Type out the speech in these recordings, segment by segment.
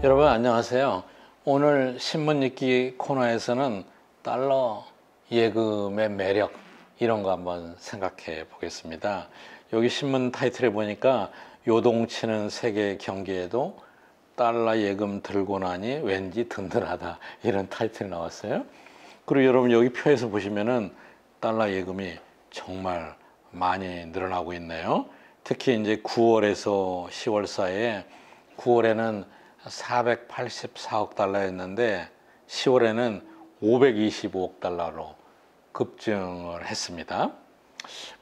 여러분 안녕하세요. 오늘 신문 읽기 코너에서는 달러 예금의 매력 이런 거 한번 생각해 보겠습니다. 여기 신문 타이틀에 보니까 요동치는 세계 경기에도 달러 예금 들고 나니 왠지 든든하다 이런 타이틀이 나왔어요. 그리고 여러분 여기 표에서 보시면은 달러 예금이 정말 많이 늘어나고 있네요. 특히 이제 9월에서 10월 사이에 9월에는 484억 달러였는데 10월에는 525억 달러로 급증을 했습니다.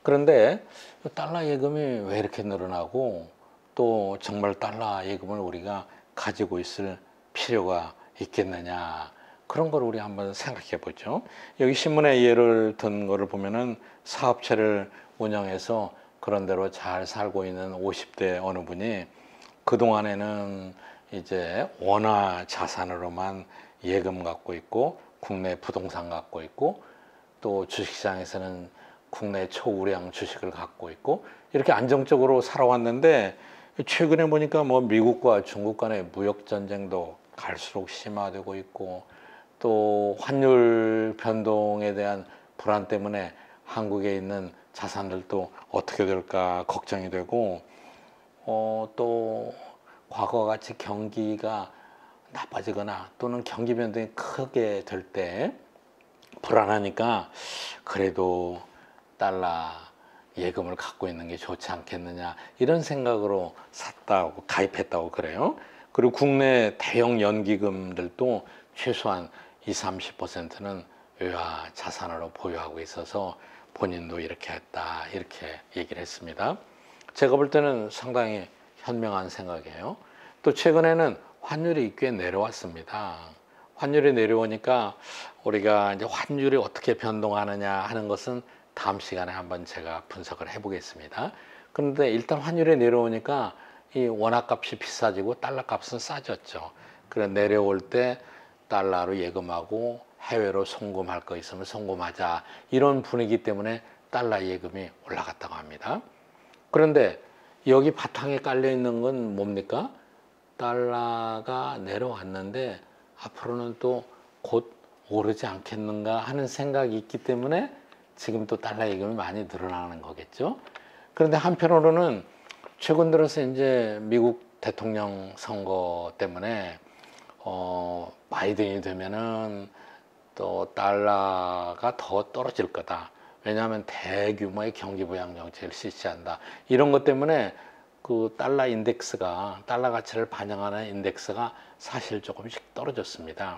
그런데 달러 예금이 왜 이렇게 늘어나고 또 정말 달러 예금을 우리가 가지고 있을 필요가 있겠느냐, 그런 걸 우리 한번 생각해 보죠. 여기 신문에 예를 든 거를 보면은 사업체를 운영해서 그런 대로 잘 살고 있는 50대 어느 분이 그동안에는 이제 원화 자산으로만 예금 갖고 있고 국내 부동산 갖고 있고 또 주식시장에서는 국내 초우량 주식을 갖고 있고 이렇게 안정적으로 살아왔는데, 최근에 보니까 뭐 미국과 중국 간의 무역 전쟁도 갈수록 심화되고 있고 또 환율 변동에 대한 불안 때문에 한국에 있는 자산들도 어떻게 될까 걱정이 되고, 또 과거와 같이 경기가 나빠지거나 또는 경기 변동이 크게 될 때 불안하니까 그래도 달러 예금을 갖고 있는 게 좋지 않겠느냐 이런 생각으로 샀다고 가입했다고 그래요. 그리고 국내 대형 연기금들도 최소한 20-30%는 외화 자산으로 보유하고 있어서 본인도 이렇게 했다 이렇게 얘기를 했습니다. 제가 볼 때는 상당히 현명한 생각이에요. 또 최근에는 환율이 꽤 내려왔습니다. 환율이 내려오니까 우리가 이제 환율이 어떻게 변동하느냐 하는 것은 다음 시간에 한번 제가 분석을 해보겠습니다. 그런데 일단 환율이 내려오니까 이 원화 값이 비싸지고 달러 값은 싸졌죠. 그래 내려올 때 달러로 예금하고 해외로 송금할 거 있으면 송금하자 이런 분위기 때문에 달러 예금이 올라갔다고 합니다. 그런데 여기 바탕에 깔려 있는 건 뭡니까? 달러가 내려왔는데 앞으로는 또 곧 오르지 않겠는가 하는 생각이 있기 때문에 지금 또 달러 예금이 많이 늘어나는 거겠죠. 그런데 한편으로는 최근 들어서 이제 미국 대통령 선거 때문에 바이든이 되면은 또 달러가 더 떨어질 거다. 왜냐하면 대규모의 경기 부양 정책을 실시한다. 이런 것 때문에 그 달러 인덱스가, 달러 가치를 반영하는 인덱스가 사실 조금씩 떨어졌습니다.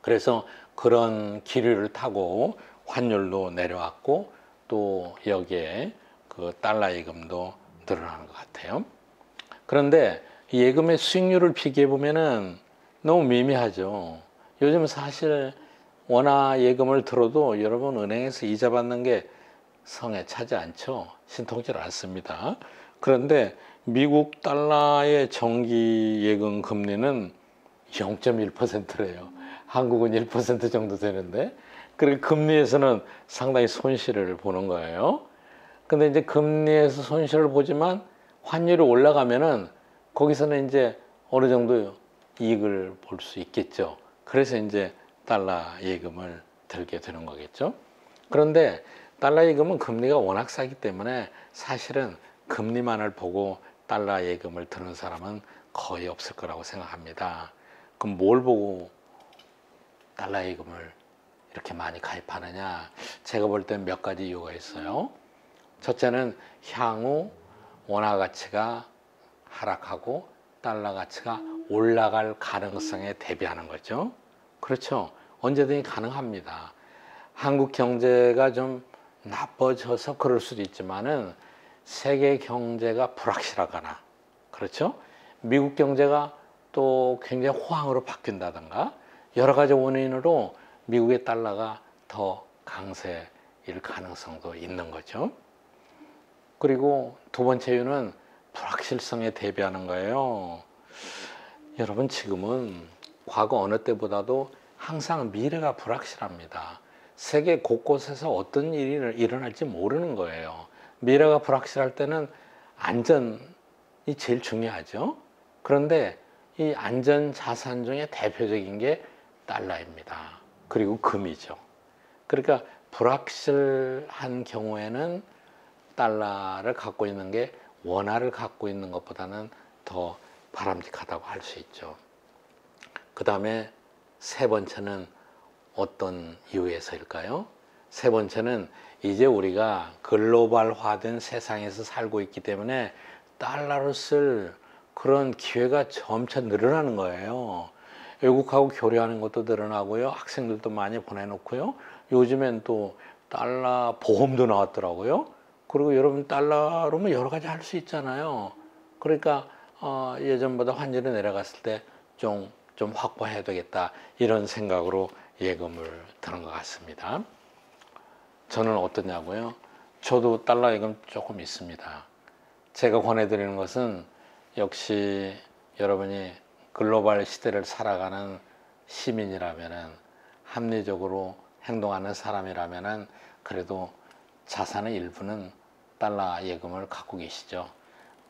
그래서 그런 기류를 타고 환율도 내려왔고 또 여기에 그 달러 예금도 늘어나는 것 같아요. 그런데 예금의 수익률을 비교해 보면은 너무 미미하죠. 요즘 사실 원화 예금을 들어도 여러분 은행에서 이자 받는 게 성에 차지 않죠. 신통치 않습니다. 그런데 미국 달러의 정기 예금 금리는 0.1%래요. 한국은 1% 정도 되는데, 그리고 금리에서는 상당히 손실을 보는 거예요. 근데 이제 금리에서 손실을 보지만 환율이 올라가면은 거기서는 이제 어느 정도 이익을 볼 수 있겠죠. 그래서 이제 달러 예금을 들게 되는 거겠죠. 그런데 달러 예금은 금리가 워낙 싸기 때문에 사실은 금리만을 보고 달러 예금을 드는 사람은 거의 없을 거라고 생각합니다. 그럼 뭘 보고 달러 예금을 이렇게 많이 가입하느냐? 제가 볼 땐 몇 가지 이유가 있어요. 첫째는 향후 원화 가치가 하락하고 달러 가치가 올라갈 가능성에 대비하는 거죠. 그렇죠. 언제든지 가능합니다. 한국 경제가 좀 나빠져서 그럴 수도 있지만은 세계 경제가 불확실하거나, 그렇죠. 미국 경제가 또 굉장히 호황으로 바뀐다든가 여러 가지 원인으로 미국의 달러가 더 강세일 가능성도 있는 거죠. 그리고 두 번째 이유는 불확실성에 대비하는 거예요. 여러분 지금은 과거 어느 때보다도 항상 미래가 불확실합니다. 세계 곳곳에서 어떤 일이 일어날지 모르는 거예요. 미래가 불확실할 때는 안전이 제일 중요하죠. 그런데 이 안전 자산 중에 대표적인 게 달러입니다. 그리고 금이죠. 그러니까 불확실한 경우에는 달러를 갖고 있는 게 원화를 갖고 있는 것보다는 더 바람직하다고 할 수 있죠. 그 다음에 세 번째는 어떤 이유에서일까요? 세 번째는 이제 우리가 글로벌화된 세상에서 살고 있기 때문에 달러를 쓸 그런 기회가 점차 늘어나는 거예요. 외국하고 교류하는 것도 늘어나고요. 학생들도 많이 보내놓고요. 요즘엔 또 달러 보험도 나왔더라고요. 그리고 여러분 달러로 뭐 여러 가지 할 수 있잖아요. 그러니까 예전보다 환율이 내려갔을 때 좀 확보해야 되겠다 이런 생각으로 예금을 드는 것 같습니다. 저는 어떠냐고요? 저도 달러 예금 조금 있습니다. 제가 권해드리는 것은 역시 여러분이 글로벌 시대를 살아가는 시민이라면은 합리적으로 행동하는 사람이라면은 그래도 자산의 일부는 달러 예금을 갖고 계시죠.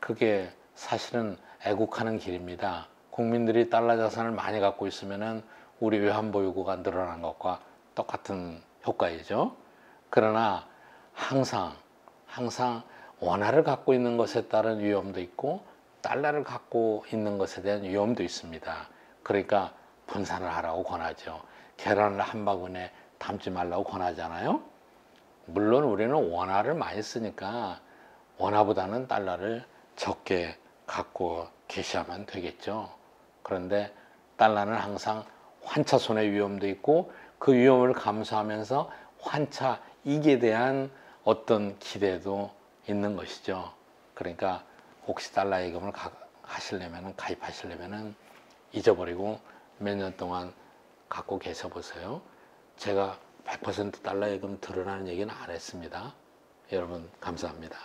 그게 사실은 애국하는 길입니다. 국민들이 달러 자산을 많이 갖고 있으면은 우리 외환보유고가 늘어난 것과 똑같은 효과이죠. 그러나 항상 원화를 갖고 있는 것에 따른 위험도 있고 달러를 갖고 있는 것에 대한 위험도 있습니다. 그러니까 분산을 하라고 권하죠. 계란을 한 바구니에 담지 말라고 권하잖아요. 물론 우리는 원화를 많이 쓰니까 원화보다는 달러를 적게 갖고 계셔야만 되겠죠. 그런데 달러는 항상 환차 손해 위험도 있고 그 위험을 감수하면서 환차 이익에 대한 어떤 기대도 있는 것이죠. 그러니까 혹시 달러 예금을 가입하시려면 잊어버리고 몇 년 동안 갖고 계셔 보세요. 제가 100% 달러 예금 들으라는 얘기는 안 했습니다. 여러분 감사합니다.